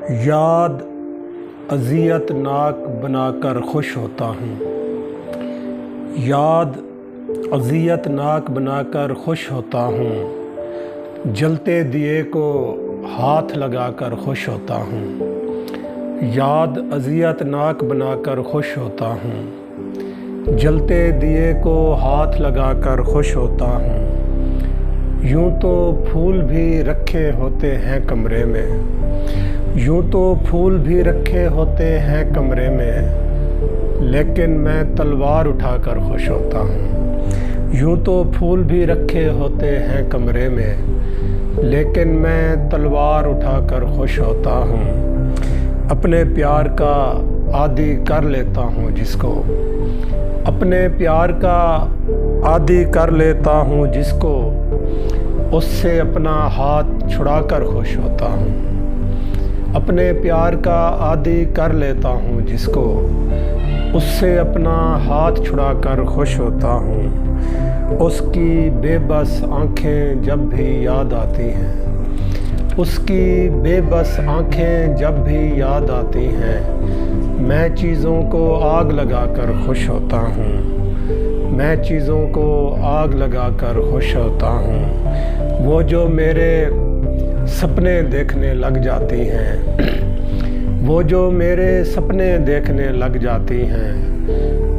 یاد اذیت ناک بنا کر خوش ہوتا ہوں، یاد اذیت ناک بنا کر خوش ہوتا ہوں، جلتے دیے کو ہاتھ لگا کر خوش ہوتا ہوں، یاد اذیت ناک بنا کر خوش ہوتا ہوں، جلتے دیے کو ہاتھ لگا کر خوش ہوتا ہوں۔ یوں تو پھول بھی رکھے ہوتے ہیں کمرے میں، یوں تو پھول بھی رکھے ہوتے ہیں کمرے میں، لیکن میں تلوار اٹھا کر خوش ہوتا ہوں۔ یوں تو پھول بھی رکھے ہوتے ہیں کمرے میں، لیکن میں تلوار اٹھا کر خوش ہوتا ہوں۔ اپنے پیار کا عادی کر لیتا ہوں جس کو، اپنے پیار کا عادی کر لیتا ہوں جس کو، اس سے اپنا ہاتھ چھڑا کر خوش ہوتا ہوں۔ اپنے پیار کا عادی کر لیتا ہوں جس کو، اس سے اپنا ہاتھ چھڑا کر خوش ہوتا ہوں۔ اس کی بے بس آنکھیں جب بھی یاد آتی ہیں، اس کی بے بس آنکھیں جب بھی یاد آتی ہیں، میں چیزوں کو آگ لگا کر خوش ہوتا ہوں، میں چیزوں کو آگ لگا کر خوش ہوتا ہوں۔ وہ جو میرے سپنے دیکھنے لگ جاتی ہیں، وہ جو میرے سپنے دیکھنے لگ جاتی ہیں،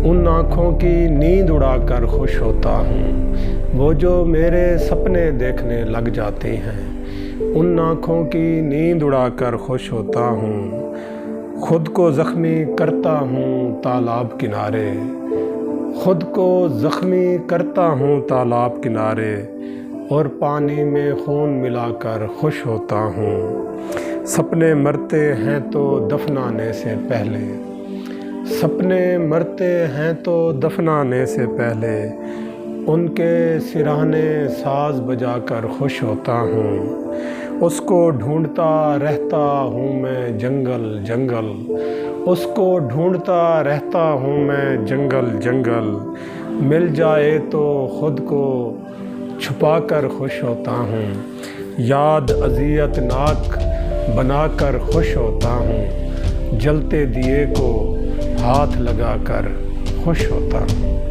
ان آنکھوں کی نیند اڑا کر خوش ہوتا ہوں۔ وہ جو میرے سپنے دیکھنے لگ جاتی ہیں، ان آنکھوں کی نیند اڑا کر خوش ہوتا ہوں۔ خود کو زخمی کرتا ہوں تالاب کنارے، خود کو زخمی کرتا ہوں تالاب کنارے، اور پانی میں خون ملا کر خوش ہوتا ہوں۔ سپنے مرتے ہیں تو دفنانے سے پہلے، سپنے مرتے ہیں تو دفنانے سے پہلے، ان کے سرانے ساز بجا کر خوش ہوتا ہوں۔ اس کو ڈھونڈتا رہتا ہوں میں جنگل جنگل، اس کو ڈھونڈتا رہتا ہوں میں جنگل جنگل، مل جائے تو خود کو چھپا کر خوش ہوتا ہوں۔ یاد اذیت ناک بنا کر خوش ہوتا ہوں، جلتے دیے کو ہاتھ لگا کر خوش ہوتا ہوں۔